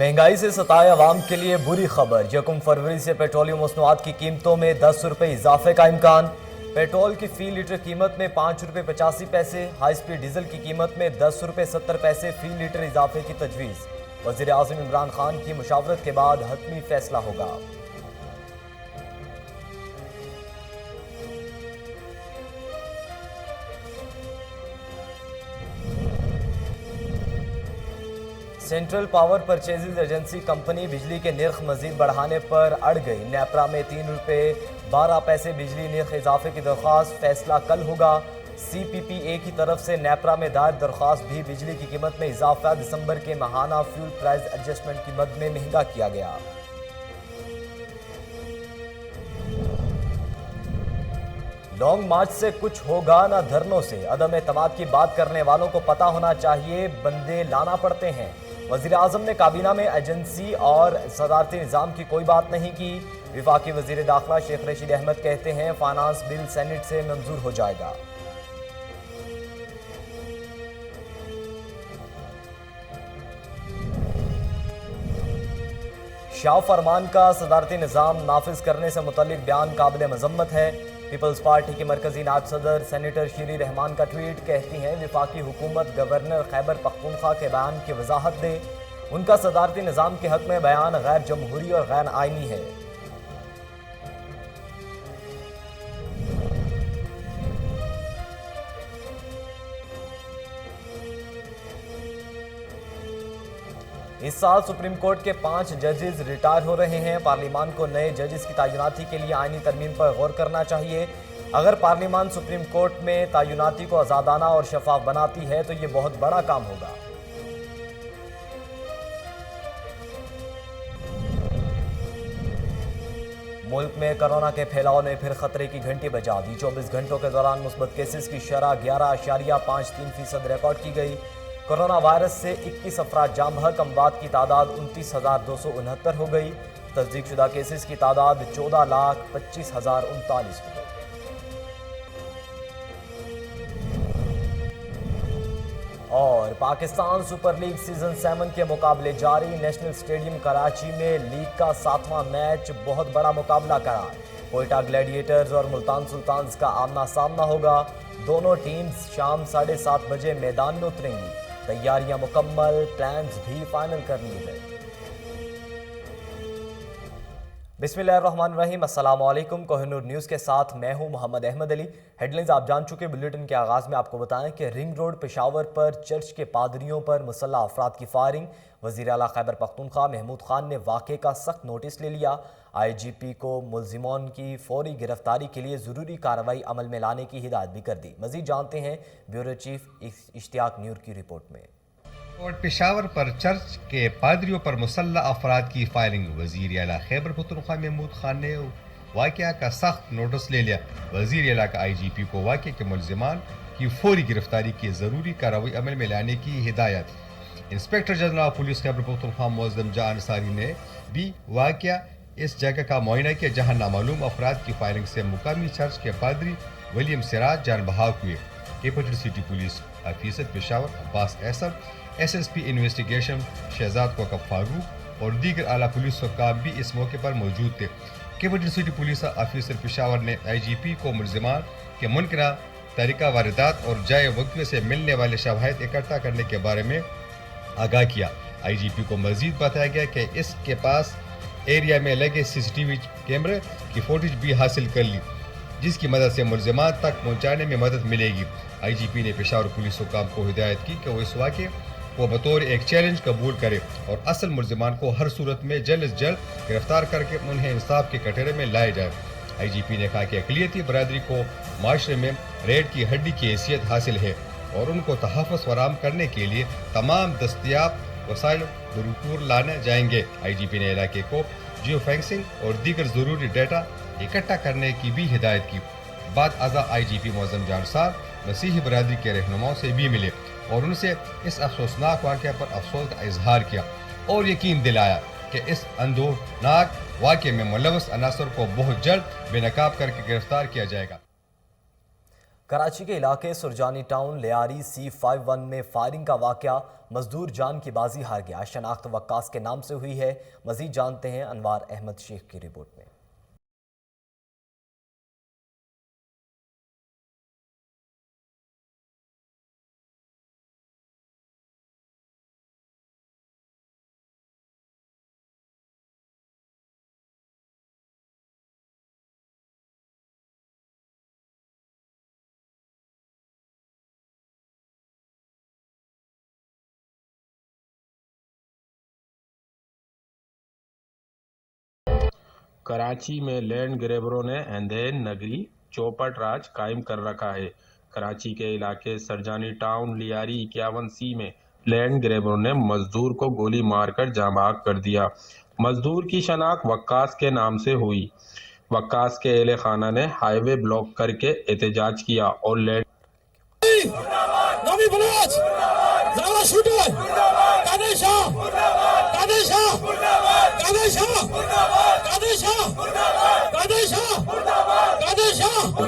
महंगाई से सताए अवाम के लिए बुरी खबर। 1 फरवरी से पेट्रोलियम मसनूआत की कीमतों में 10 रुपये इजाफे का इम्कान। पेट्रोल की फी लीटर कीमत में 5 रुपये 85 पैसे, हाई स्पीड डीजल की कीमत में 10 रुपये 70 पैसे फी लीटर इजाफे की तजवीज़। वज़ीर आज़म इमरान खान की मुशावरत के बाद हतमी फैसला होगा। Central power purchasing agency company बिजली के निर्ख मजीद बढ़ाने पर अड़ गई। नेपरा में 3 रुपये 12 पैसे बिजली निर्ख इजाफे की दरख्वास्त, फैसला कल होगा। CPPA की तरफ से नेपरा में दायर दरख्वास्त भी बिजली की कीमत में इजाफा दिसंबर के माहाना फ्यूल प्राइस एडजस्टमेंट की मद में महंगा किया गया। लॉन्ग मार्च से कुछ होगा ना धरनों से, अदम एतमाद की बात करने वालों को पता होना चाहिए बंदे लाना पड़ते हैं। वज़ीर आज़म ने काबीना में एजेंसी और सदारती निज़ाम की कोई बात नहीं की। वफाकी वज़ीर दाखिला शेख रशीद अहमद कहते हैं फाइनेंस बिल सेनेट से मंजूर हो जाएगा। शाह फरमान का सदारती निज़ाम नाफिज करने से मुतल्लिक बयान काबिल मजम्मत है। पीपल्स पार्टी के मरकजी नायब सदर सेनेटर शीरी रहमान का ट्वीट, कहती हैं वफाकी हुकूमत गवर्नर खैबर पख्तूनख्वा के बयान की वजाहत दे। उनका सदारती निज़ाम के हक में बयान गैर जमहूरी और गैर आइनी है। इस साल सुप्रीम कोर्ट के 5 जजेस रिटायर हो रहे हैं। पार्लियामान को नए जजेस की तैनाती के लिए आईनी तरमीम पर गौर करना चाहिए। अगर पार्लियामान सुप्रीम कोर्ट में तैनाती को आज़ादाना और शफाफ बनाती है तो ये बहुत बड़ा काम होगा। मुल्क में कोरोना के फैलाव ने फिर खतरे की घंटी बजा दी। 24 घंटों के दौरान मुस्बत केसेस की शरह 11.53% रिकॉर्ड की गई। कोरोना वायरस से 21 अफराद जाँ बहक, अमवात की तादाद 29,269 हो गई। तस्दीक शुदा केसेस की तादाद 14,25,039 हो गई। और पाकिस्तान सुपर लीग सीजन 7 के मुकाबले जारी। नेशनल स्टेडियम कराची में लीग का 7वां मैच बहुत बड़ा मुकाबला करार। कोयटा ग्लैडिएटर्स और मुल्तान सुल्तान्स का आमना सामना होगा। दोनों टीम्स शाम 7:30 बजे मैदान में उतरेंगी। तैयारियां मुकम्मल, प्लान्स भी फाइनल कर लिए गए। बिस्मिल्लाहिर्रहमानिर्रहीम, अस्सलाम वालेकुम। कोहिनूर न्यूज़ के साथ मैं हूं मोहम्मद अहमद अली। हेडलाइंस आप जान चुके। बुलेटिन के आगाज़ में आपको बताएं कि रिंग रोड पेशावर पर चर्च के पादरियों पर मुसल्लह अफराद की फायरिंग। वज़ीर आला खैबर पख्तूनख्वा महमूद खान ने वाक़े का सख्त नोटिस ले लिया। IGP को मुल्ज़िमों की फौरी गिरफ्तारी के लिए ज़रूरी कार्रवाई अमल में लाने की हिदायत भी कर दी। मज़ीद जानते हैं ब्यूरो चीफ इश्तियाक न्यूर की रिपोर्ट में। और पेशावर पर चर्च के पादरियों पर मुसल्लह अफराद की फायरिंग। वज़ीर आला खैबर पख्तूनख्वा महमूद खान ने वाक़या का सख्त नोटिस ले लिया। वज़ीर आला का IGP को वाक़े के मुल्ज़िमान की फौरी गिरफ्तारी की ज़रूरी कार्रवाई अमल में लाने की हिदायत। Inspector general police Khyber Pakhtunkhwa Muazzam जां अंसारी ने भी वाक़या इस जगह का मुआयना किया जहां नामालूम अफराद की फायरिंग से मुकामी चर्च के पादरी विलियम सिराज जान बहाक हुए। Capital city police officer Peshawar Abbas Ahsan, SSP investigation Shahzad Kokab Farooq और दीगर आला पुलिस हुक्काम भी इस मौके पर मौजूद थे। Capital city police officer Peshawar ने IGP को मुल्ज़िमान के मुनकरा तरीका वारदात और जाए वक़्त से मिलने वाले शवाहिद इकट्ठा करने के बारे में आगाह किया। IGP को मज़ीद बताया गया कि इसके पास एरिया में लगे CCTV कैमरे की फुटेज भी हासिल कर ली, जिसकी मदद से मुल्ज़िमान तक पहुंचाने में मदद मिलेगी। IGP ने पेशावर पुलिस हुक्काम को हिदायत की कि वो इस वाक़े को बतौर एक चैलेंज कबूल करे और असल मुल्ज़िमान को हर सूरत में जल्द से जल्द गिरफ्तार करके उन्हें इंसाफ के कटहरे में लाया जाए। IGP ने कहा कि अक़लियती बरादरी को माशरे में रेड की हड्डी की हैसियत हासिल है और उनको तहफ़्फ़ुज़ फराहम करने के लिए तमाम दस्तयाब वसाइल भरपूर लाने जाएंगे। IGP ने इलाके को जियो फेंसिंग और दीगर ज़रूरी डाटा इकट्ठा करने की भी हिदायत की। बाद अज़ा IGP मुअज़्ज़म जान साहब मसीही बरादरी के रहनुमाओं से भी मिले और उनसे इस अफसोसनाक वाक़े पर अफसोस का इजहार किया और यकीन दिलाया कि इस अंदोनाक वाक़े में मुलव्वस अनासर को बहुत जल्द बेनकाब करके गिरफ्तार किया जाएगा। کراچی کے علاقے سرجانی ٹاؤن لیاری C51 میں فائرنگ کا واقعہ مزدور جان کی بازی ہار گیا۔ شناخت وقاص کے نام سے ہوئی ہے۔ مزید جانتے ہیں انوار احمد شیخ کی رپورٹ میں۔ کراچی میں لینڈ گریبروں نے اندھین نگری چوپٹ راج قائم کر رکھا ہے۔ کراچی کے علاقے سرجانی ٹاؤن لیاری 51C میں لینڈ گریبروں نے مزدور کو گولی مار کر جاں بحق کر دیا۔ مزدور کی شناخت وقاص کے نام سے ہوئی۔ وقاص کے اہل خانہ نے ہائی وے بلاک کر کے احتجاج کیا اور لینڈ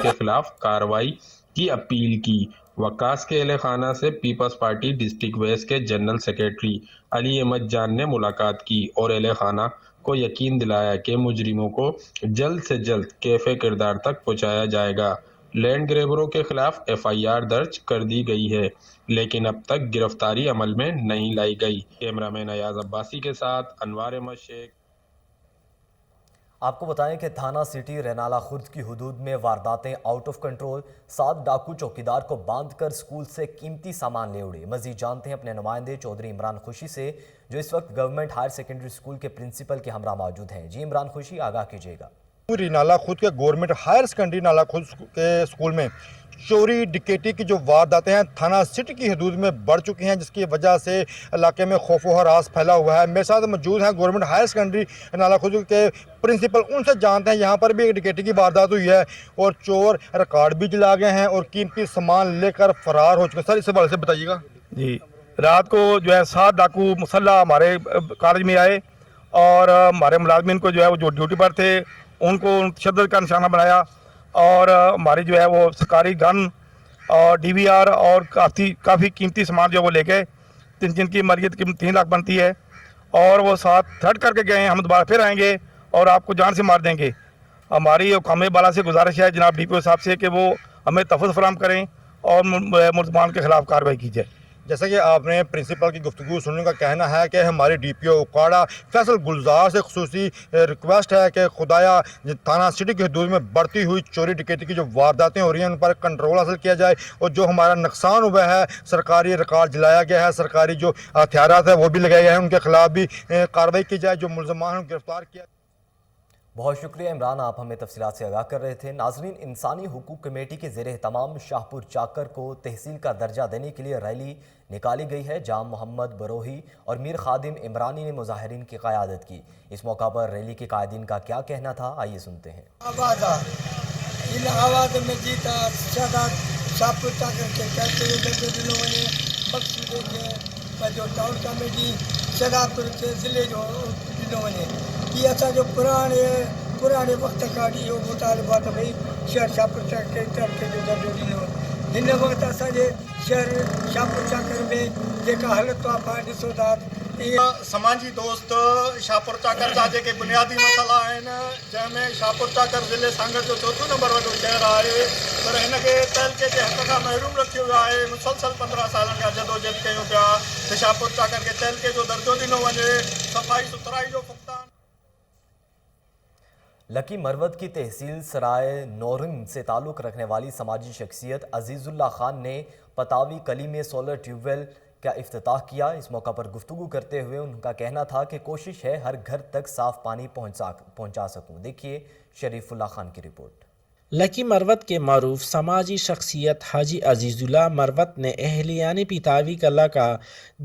کے خلاف کارروائی کی اپیل کی۔ وقاص کے اہل خانہ سے پیپلز پارٹی ڈسٹرکٹ ویسٹ کے جنرل سیکریٹری علی احمد جان نے ملاقات کی اور اہل خانہ کو یقین دلایا کہ مجرموں کو جلد سے جلد کیفے کردار تک پہنچایا جائے گا۔ لینڈ گریبروں کے خلاف FIR درج کر دی گئی ہے لیکن اب تک گرفتاری عمل میں نہیں لائی گئی۔ کیمرہ مین ایاز عباسی کے ساتھ انوار احمد شیخ۔ آپ کو بتائیں کہ تھانہ سٹی رینالہ خرد کی حدود میں وارداتیں آؤٹ آف کنٹرول۔ 7 ڈاکو چوکیدار کو باندھ کر سکول سے قیمتی سامان لے اڑے۔ مزید جانتے ہیں اپنے نمائندے چودھری عمران خوشی سے، جو اس وقت گورنمنٹ ہائر سیکنڈری سکول کے پرنسپل کے ہمراہ موجود ہیں۔ جی عمران خوشی، آگاہ کیجیے گا۔ رینالہ خود کے گورنمنٹ ہائر سیکنڈری نالہ خود کے سکول میں چوری ڈکیٹی کی جو وارداتیں ہیں تھانہ سٹی کی حدود میں بڑھ چکی ہیں، جس کی وجہ سے علاقے میں خوف و ہراس پھیلا ہوا ہے۔ میرے ساتھ موجود ہیں گورنمنٹ ہائر سیکنڈری نالہ خود کے پرنسپل، ان سے جانتے ہیں یہاں پر بھی ایک ڈکیٹی کی واردات ہوئی ہے اور چور ریکارڈ بھی جلا گئے ہیں اور قیمتی سامان لے کر فرار ہو چکے ہیں۔ سر اس حوالے سے بتائیے گا۔ جی، رات کو جو ہے 7 ڈاکو مسلح ہمارے کالج میں آئے اور ہمارے ملازمین کو جو ہے وہ جو ڈیوٹی پر تھے ان کو تشدد کا نشانہ بنایا اور ہماری جو ہے وہ سرکاری گن اور DVR اور کافی قیمتی سامان جو ہے وہ لے گئے، جن کی مالیت 3 لاکھ بنتی ہے، اور وہ ساتھ تھرٹ کر کے گئے ہیں ہم دوبارہ پھر آئیں گے اور آپ کو جان سے مار دیں گے۔ ہماری حکام بالا سے گزارش ہے جناب DPO صاحب سے کہ وہ ہمیں تحفظ فراہم کریں اور ملزمان کے خلاف کارروائی کی جائے۔ جیسا کہ آپ نے پرنسپل کی گفتگو سننے کا کہنا ہے کہ ہماری DPO اکاڑا فیصل گلزار سے خصوصی ریکویسٹ ہے کہ خدایا تھانہ سٹی کی حدود میں بڑھتی ہوئی چوری ڈکیتی کی جو وارداتیں ہو رہی ہیں ان پر کنٹرول حاصل کیا جائے اور جو ہمارا نقصان ہوا ہے، سرکاری ریکارڈ جلایا گیا ہے، سرکاری جو ہتھیارات ہیں وہ بھی لگائے گئے ہیں، ان کے خلاف بھی کارروائی کی جائے، جو ملزمان گرفتار کیا۔ بہت شکریہ عمران، آپ ہمیں تفصیلات سے آگاہ کر رہے تھے۔ ناظرین، انسانی حقوق کمیٹی کے زیر اہتمام شاہپور چاکر کو تحصیل کا درجہ دینے کے لیے ریلی نکالی گئی ہے۔ جام محمد بروہی اور میر خادم عمرانی نے مظاہرین کی قیادت کی۔ اس موقع پر ریلی کے قائدین کا کیا کہنا تھا، آئیے سنتے ہیں۔ آواز میں جیتا شاہپور چاکر کے کہتے ہوئے دنوں میں مقصود کے جو ٹاؤن کمیٹی شہداپور کے ضلع جو دنوں میں یہ اچھا جو پرانے وقت کا یہ مطالبات بھائی شہر شاہپور چاکر کے طرف کے جو درجو ॾिनो हिन वक़्तु असांजे शहर शाहपुर चाकर में जेका हालत आहे पाण ॾिसो था। समाजी दोस्त शाहपुर चाकर जा जेके बुनियादी मसइला आहिनि, जंहिंमें शाहपुर चाकर ज़िले सांगड़ जो 4 नंबर वॾो शहर आहे, पर हिनखे तहलके जे हक़ खां महरूम रखियो वियो आहे। मुसलसल 15 सालनि खां जदोजहद कयूं पिया त शाहपुर चाकर खे तहलके जो दर्जो ॾिनो वञे, सफ़ाई सुथराई जो फुक़दान। لکی مروت کی تحصیل سرائے نورنگ سے تعلق رکھنے والی سماجی شخصیت عزیز اللہ خان نے پتاوی کلی میں سولر ٹیوب ویل کا افتتاح کیا۔ اس موقع پر گفتگو کرتے ہوئے ان کا کہنا تھا کہ کوشش ہے ہر گھر تک صاف پانی پہنچا سکوں۔ دیکھیے شریف اللہ خان کی رپورٹ۔ لکی مروت کے معروف سماجی شخصیت حاجی عزیز اللہ مروت نے اہلیان پتاوی کلا کا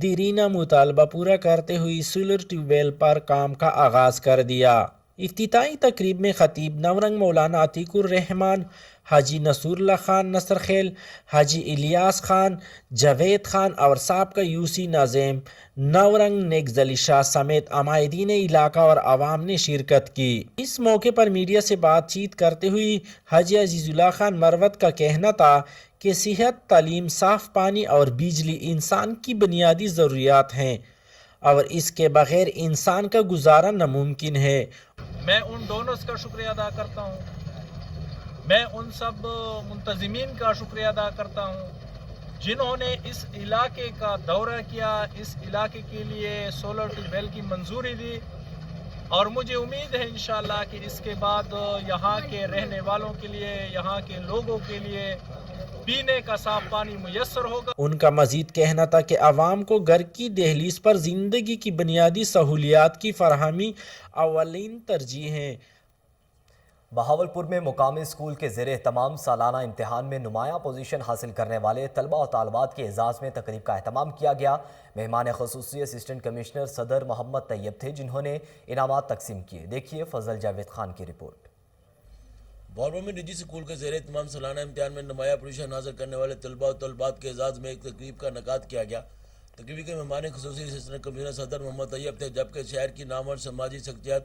دیرینہ مطالبہ پورا کرتے ہوئے سولر ٹیوب ویل پر کام کا آغاز کر دیا۔ افتتاحی تقریب میں خطیب نورنگ مولانا عتیق الرحمان، حاجی نصور اللہ خان نصر خیل، حاجی الیاس خان، جاوید خان اور سابقہ یوسی ناظم نورنگ نیگز علی شاہ سمیت عمائدین علاقہ اور عوام نے شرکت کی۔ اس موقع پر میڈیا سے بات چیت کرتے ہوئے حاجی عزیز اللہ خان مروت کا کہنا تھا کہ صحت، تعلیم، صاف پانی اور بجلی انسان کی بنیادی ضروریات ہیں اور اس کے بغیر انسان کا گزارا ناممکن ہے۔ میں ان ڈونرز کا شکریہ ادا کرتا ہوں، میں ان سب منتظمین کا شکریہ ادا کرتا ہوں جنہوں نے اس علاقے کا دورہ کیا، اس علاقے کے لیے سولر ٹیوب ویل کی منظوری دی، اور مجھے امید ہے انشاءاللہ کہ اس کے بعد یہاں کے رہنے والوں کے لیے، یہاں کے لوگوں کے لیے پینے کا صاف پانی میسر ہوگا۔ ان کا مزید کہنا تھا کہ عوام کو گھر کی دہلیز پر زندگی کی بنیادی سہولیات کی فراہمی اولین ترجیح ہے۔ بہاولپور میں مقامی اسکول کے زیر اہتمام سالانہ امتحان میں نمایاں پوزیشن حاصل کرنے والے طلبہ و طالبات کے اعزاز میں تقریب کا اہتمام کیا گیا۔ مہمان خصوصی اسسٹنٹ کمشنر صدر محمد طیب تھے جنہوں نے انعامات تقسیم کیے۔ دیکھیے فضل جاوید خان کی رپورٹ۔ بہاولپور میں نجی اسکول کے زیر اہتمام سالانہ امتحان میں نمایاں پوزیشن حاصل کرنے والے طلبہ و طالبات کے اعزاز میں ایک تقریب کا انعقاد کیا گیا۔ تقریب کے مہمان خصوصی اسسٹنٹ کمشنر صدر محمد طیب تھے، جبکہ شہر کی نامور سماجی شخصیات،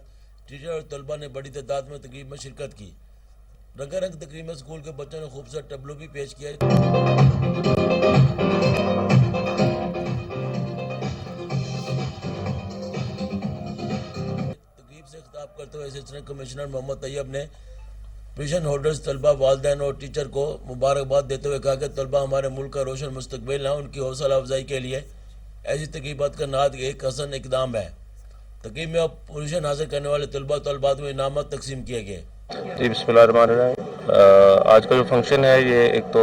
ٹیچر اور طلبہ نے بڑی تعداد میں تقریب میں شرکت کی۔ رنگا رنگ تقریب میں اسکول کے بچوں نے خوبصورت ٹبلو بھی پیش کیا۔ تقریب سے خطاب کرتے ہوئے اسسٹنٹ کمشنر محمد طیب نے پوزیشن ہولڈرز، طلبہ، والدین اور ٹیچر کو مبارکباد دیتے ہوئے کہا کہ طلبہ ہمارے ملک کا روشن مستقبل ہیں، ان کی حوصلہ افزائی کے لیے ایسی تقریبات کا نہایت ایک حسن اقدام ہے۔ تقریب میں پوزیشن حاصل کرنے والے طلبہ و طالبات میں انعامات تقسیم کیے گئے۔ جی بسم اللہ الرحمن الرحیم۔ آج کا جو فنکشن ہے یہ ایک تو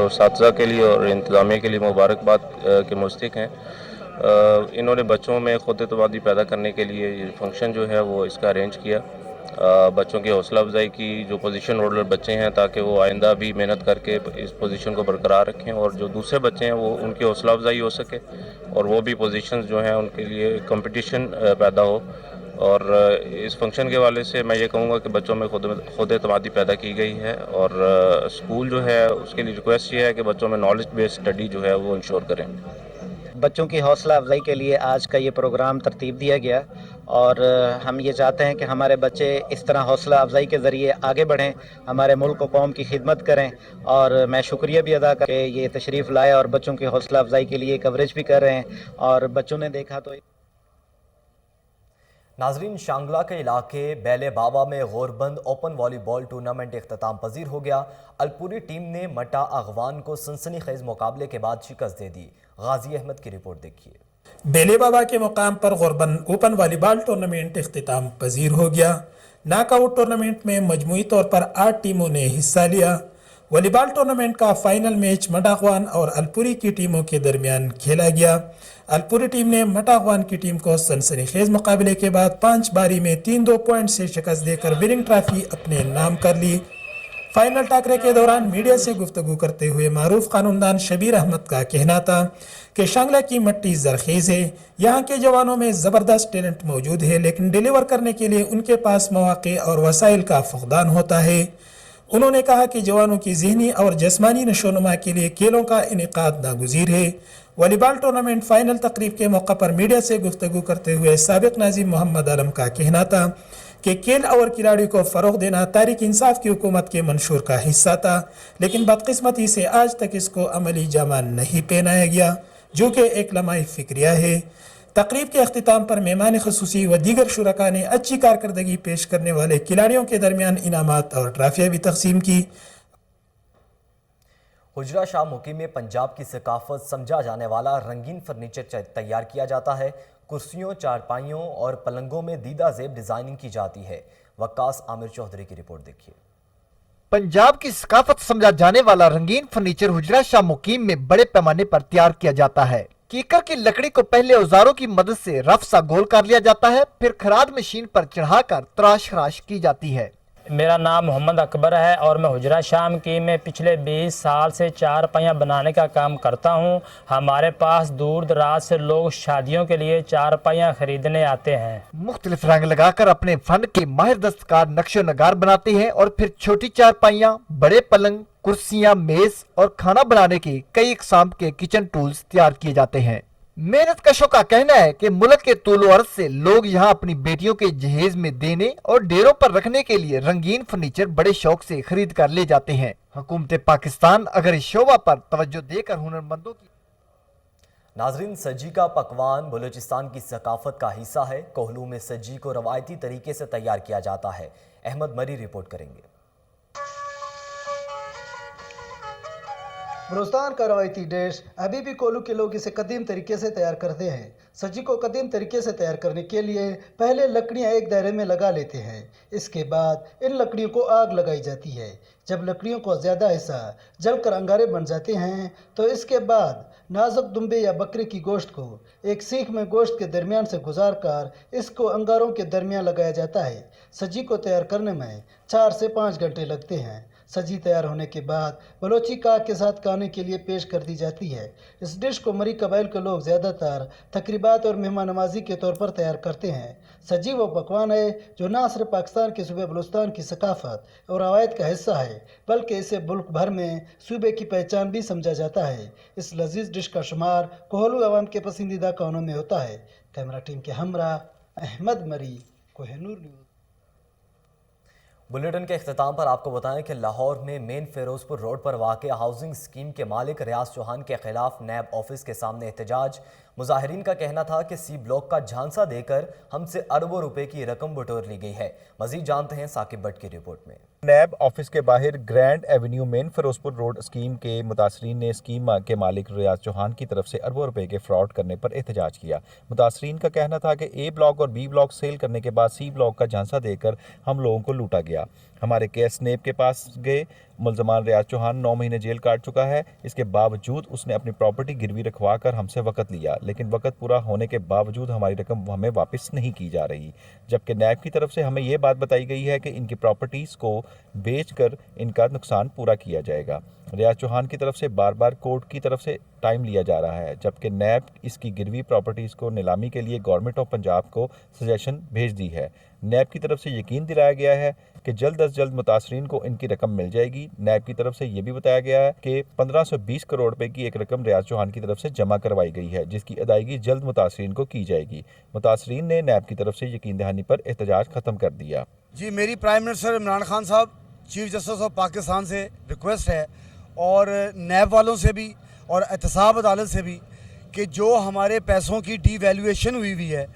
اساتذہ کے لیے اور انتظامیہ کے لیے مبارکباد کے مستحق ہیں۔ انہوں نے بچوں میں خود اعتمادی پیدا کرنے کے لیے یہ فنکشن جو ہے وہ اس کا ارینج کیا، بچوں کی حوصلہ افزائی کی، جو پوزیشن ہولڈر بچے ہیں تاکہ وہ آئندہ بھی محنت کر کے اس پوزیشن کو برقرار رکھیں، اور جو دوسرے بچے ہیں وہ ان کی حوصلہ افزائی ہو سکے اور وہ بھی پوزیشنز جو ہیں ان کے لیے کمپٹیشن پیدا ہو۔ اور اس فنکشن کے حوالے سے میں یہ کہوں گا کہ بچوں میں خود اعتمادی پیدا کی گئی ہے، اور اسکول جو ہے اس کے لیے ریکویسٹ یہ ہے کہ بچوں میں نالج بیس اسٹڈی جو ہے وہ انشور کریں۔ بچوں کی حوصلہ افزائی کے لیے آج کا یہ پروگرام ترتیب دیا گیا، اور ہم یہ چاہتے ہیں کہ ہمارے بچے اس طرح حوصلہ افزائی کے ذریعے آگے بڑھیں، ہمارے ملک و قوم کی خدمت کریں، اور میں شکریہ بھی ادا کر کے یہ تشریف لائے اور بچوں کی حوصلہ افزائی کے لیے کوریج بھی کر رہے ہیں، اور بچوں نے دیکھا تو ناظرین، شانگلہ کے علاقے بیلے بابا میں غوربند اوپن والی بال ٹورنامنٹ اختتام پذیر ہو گیا۔ الپوری ٹیم نے مٹا اغوان کو سنسنی خیز مقابلے کے بعد شکست دے دی۔ غازی احمد کی رپورٹ دیکھیے۔ بیلے بابا کے مقام پر غوربند اوپن والی بال ٹورنامنٹ اختتام پذیر ہو گیا۔ ناک آؤٹ ٹورنامنٹ میں مجموعی طور پر 8 ٹیموں نے حصہ لیا۔ والی بال ٹورنامنٹ کا فائنل میچ مٹاغوان اور الپوری کی ٹیموں کے درمیان کھیلا گیا۔ الپوری ٹیم نے مٹاغوان کی ٹیم کو سنسنی خیز مقابلے کے بعد 5 باری میں 3-2 پوائنٹ سے شکست دے کر وننگ ٹرافی اپنے نام کر لی۔ فائنل ٹاکرے کے دوران میڈیا سے گفتگو کرتے ہوئے معروف قانوندان شبیر احمد کا کہنا تھا کہ شانگلہ کی مٹی زرخیز ہے، یہاں کے جوانوں میں زبردست ٹیلنٹ موجود ہے، لیکن ڈیلیور کرنے کے لیے ان کے پاس مواقع اور وسائل کا فقدان ہوتا ہے۔ انہوں نے کہا کہ جوانوں کی ذہنی اور جسمانی نشوونما کے لیے کھیلوں کا انعقاد ناگزیر ہے۔ والی بال ٹورنامنٹ فائنل تقریب کے موقع پر میڈیا سے گفتگو کرتے ہوئے سابق ناظم محمد عالم کا کہنا تھا کہ کھیل اور کھلاڑیوں کو فروغ دینا تحریک انصاف کی حکومت کے منشور کا حصہ تھا، لیکن بدقسمتی سے آج تک اس کو عملی جامہ نہیں پہنایا گیا، جو کہ ایک لمحہ فکریہ ہے۔ تقریب کے اختتام پر مہمان خصوصی و دیگر شرکاء نے اچھی کارکردگی پیش کرنے والے کھلاڑیوں کے درمیان انعامات اور ٹرافیاں بھی تقسیم کی۔ حجرہ شاہ مقیم میں پنجاب کی ثقافت سمجھا جانے والا رنگین فرنیچر تیار کیا جاتا ہے۔ کرسیوں، چارپائیوں اور پلنگوں میں دیدہ زیب ڈیزائننگ کی جاتی ہے۔ وقاص عامر چودھری کی رپورٹ دیکھیے۔ پنجاب کی ثقافت سمجھا جانے والا رنگین فرنیچر حجرہ شاہ مقیم میں بڑے پیمانے پر تیار کیا جاتا ہے۔ کیکر کی لکڑی کو پہلے اوزاروں کی مدد سے رف سا گول کر لیا جاتا ہے، پھر کھراد مشین پر چڑھا کر تراش خراش کی جاتی ہے۔ मेरा नाम मोहम्मद अकबर है और मैं हुजरा शाम की में पिछले 20 साल से चारपाइयाँ बनाने का काम करता हूँ। हमारे पास दूर दराज से लोग शादियों के लिए चारपाइयाँ खरीदने आते हैं। मुख्तलिफ रंग लगाकर अपने फन के माहिर दस्तकार नक्शो नगार बनाते हैं और फिर छोटी चारपाइयाँ, बड़े पलंग, कुर्सियाँ, मेज और खाना बनाने के कई इकसाम के किचन टूल्स तैयार किए जाते हैं। मेहनत कशों का कहना है कि मुल्क के तूलो अर्ज से लोग यहाँ अपनी बेटियों के जहेज में देने और डेरों पर रखने के लिए रंगीन फर्नीचर बड़े शौक से खरीद कर ले जाते हैं। हुकूमत पाकिस्तान अगर इस शोबा पर तवज्जो देकर हुनरमंदों की नाजरीन, सज्जी का पकवान बलूचिस्तान की सकाफत का हिस्सा है। कोहलू में सज्जी को रवायती तरीके से तैयार किया जाता है। अहमद मरी रिपोर्ट करेंगे। बलूचिस्तान का रवायती डिश अभी भी कोहलू के लोग इसे कदीम तरीके से तैयार करते हैं। सज्जी को कदीम तरीके से तैयार करने के लिए पहले लकड़ियां एक दायरे में लगा लेते हैं। इसके बाद इन लकड़ियों को आग लगाई जाती है। जब लकड़ियों को ज़्यादा हिस्सा जलकर अंगारे बन जाते हैं तो इसके बाद नाजुक दुम्बे या बकरे की गोश्त को एक सीख में गोश्त के दरमियान से गुजार कर इसको अंगारों के दरमियान लगाया जाता है। सज्जी को तैयार करने में 4 से 5 घंटे लगते हैं। सब्जी तैयार होने के बाद बलोची काक के साथ खाने के लिए पेश कर दी जाती है। इस डिश को मरी कबाइल के लोग ज़्यादातर तकरीबात और मेहमान नवाजी के तौर पर तैयार करते हैं। सब्जी वो पकवान है जो ना सिर्फ पाकिस्तान के सूबे बलूचिस्तान की सकाफत और रवायत का हिस्सा है, बल्कि इसे मुल्क भर में सूबे की पहचान भी समझा जाता है। इस लजीज डिश का शुमार कोहलू अवाम के पसंदीदा खानों में होता है। कैमरा टीम के हमरा अहमद मरी, कोहिनूर न्यूज़। बुलेटिन के अख्ताम पर आपको बताएं कि लाहौर में मेन फिरोजपुर रोड पर वाक़ हाउसिंग स्कीम के मालिक रियाज चौहान के खिलाफ नैब ऑफिस के सामने एहतजाज। मुजाहिरीन का कहना था कि सी ब्लॉक का झांसा देकर हमसे अरबों रुपए की रकम बटोर ली गई है। मजीद जानते हैं साकिब भट्ट की रिपोर्ट में। नैब ऑफिस के बाहर Grand Avenue main Ferozepur road scheme के मुतासरीन ने स्कीम के मालिक रियाज चौहान की तरफ से अरबों रुपए के फ्रॉड करने पर एहतजाज किया। मुतासरीन का कहना था कि ए ब्लॉक और बी ब्लॉक सेल करने के बाद सी ब्लॉक का झांसा देकर हम लोगों को लूटा गया। हमारे केस नेब के पास गए। मुलजमान रियाज चौहान 9 महीने जेल काट चुका है। इसके बावजूद उसने अपनी प्रॉपर्टी गिरवी रखवा कर हमसे वक़्त लिया, लेकिन वक़्त पूरा होने के बावजूद हमारी रकम हमें वापस नहीं की जा रही। जबकि नैब की तरफ से हमें ये बात बताई गई है कि इनकी प्रॉपर्टीज़ को बेचकर इनका नुकसान पूरा किया जाएगा। रियाज चौहान की तरफ से बार बार कोर्ट की तरफ से टाइम लिया जा रहा है, जबकि नैब इसकी गिरवी प्रॉपर्टीज़ को नीलामी के लिए गवर्नमेंट ऑफ पंजाब को सजेशन भेज दी है। नैब की तरफ से यकीन दिलाया गया है कि जल्द अज जल्द मुतासरीन को इनकी रकम मिल जाएगी। नैब की तरफ से ये भी बताया गया है कि 1520 करोड़ रुपए की एक रकम रियाज चौहान की तरफ से जमा करवाई गई है, जिसकी अदायगी जल्द मुतासरीन को की जाएगी। मुतासरीन ने नैब की तरफ से यकीन दहानी पर एहतजाज खत्म कर दिया। जी, मेरी प्राइम मिनिस्टर इमरान खान साहब, चीफ जस्टिस ऑफ पाकिस्तान से रिक्वेस्ट है और नैब वालों से भी और एहतसाब अदालत से भी कि जो हमारे पैसों की डीवैल्यूएशन हुई है,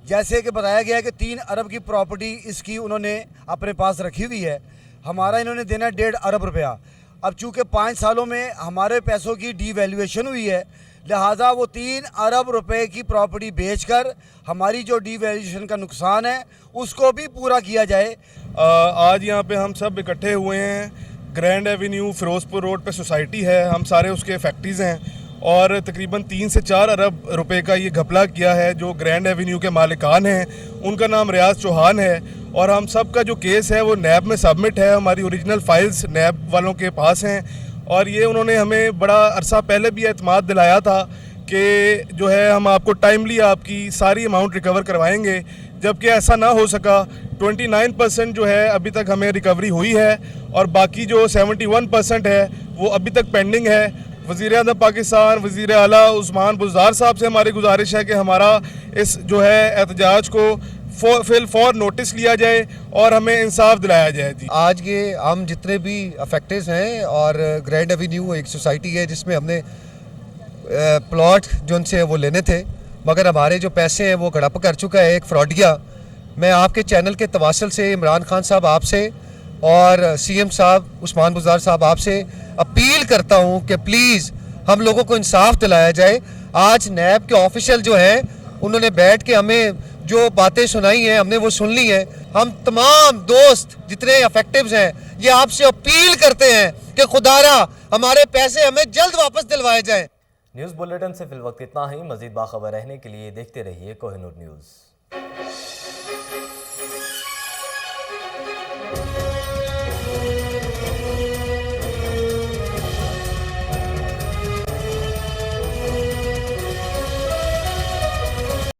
जैसे कि बताया गया है कि 3 अरब की प्रॉपर्टी इसकी उन्होंने अपने पास रखी हुई है, हमारा इन्होंने देना 1.5 अरब रुपया। अब चूँकि 5 सालों में हमारे पैसों की डीवैल्यूएशन हुई है, लिहाजा वो 3 अरब रुपए की प्रॉपर्टी बेचकर हमारी जो डीवैल्यूएशन का नुकसान है उसको भी पूरा किया जाए। आज यहाँ पे हम सब इकट्ठे हुए हैं। ग्रैंड एवेन्यू फिरोजपुर रोड पे सोसाइटी है, हम सारे उसके फैक्ट्रीज़ हैं और तकरीबन 3 से 4 अरब रुपए का ये घपला किया है। जो ग्रैंड एवेन्यू के मालिकान हैं उनका नाम रियाज चौहान है और हम सब का जो केस है वो नैब में सबमिट है। हमारी ओरिजिनल फाइल्स नैब वालों के पास हैं और ये उन्होंने हमें बड़ा अरसा पहले भी एतमाद दिलाया था कि जो है हम आपको टाइमली आपकी सारी अमाउंट रिकवर करवाएंगे, जबकि ऐसा ना हो सका। 29% जो है अभी तक हमें रिकवरी हुई है और बाकी जो 71% है वो अभी तक पेंडिंग है। वज़ीर-ए-आज़म पाकिस्तान वज़ीर आला उस्मान बुज़दार साहब से हमारी गुजारिश है कि हमारा इस जो है एहतजाज को फिल फॉर नोटिस लिया जाए और हमें इंसाफ दिलाया जाए। जी, आज ये हम जितने भी अफेक्टेड हैं और ग्रैंड एवेन्यू एक सोसाइटी है जिसमें हमने प्लॉट जो उनसे वो लेने थे, मगर हमारे जो पैसे हैं वो हड़प कर चुका है एक फ्रॉडिया। मैं आपके चैनल के तवासल से इमरान खान साहब आपसे और सीएम साहब उस्मान बुज़दार साहब आपसे अपील करता हूं कि प्लीज़ हम लोगों को इंसाफ दिलाया जाए। आज नैब के ऑफिशियल जो हैं उन्होंने बैठ के हमें जो बातें सुनाई हैं हमने वो सुन ली हैं। हम तमाम दोस्त जितने अफेक्टिव्स हैं ये आपसे अपील करते हैं कि खुदारा हमारे पैसे हमें जल्द वापस दिलवाए जाएं। न्यूज़ बुलेटिन से फिलवक्त इतना ही। मज़ीद बाखबर रहने के लिए देखते रहिए कोहिनूर न्यूज़।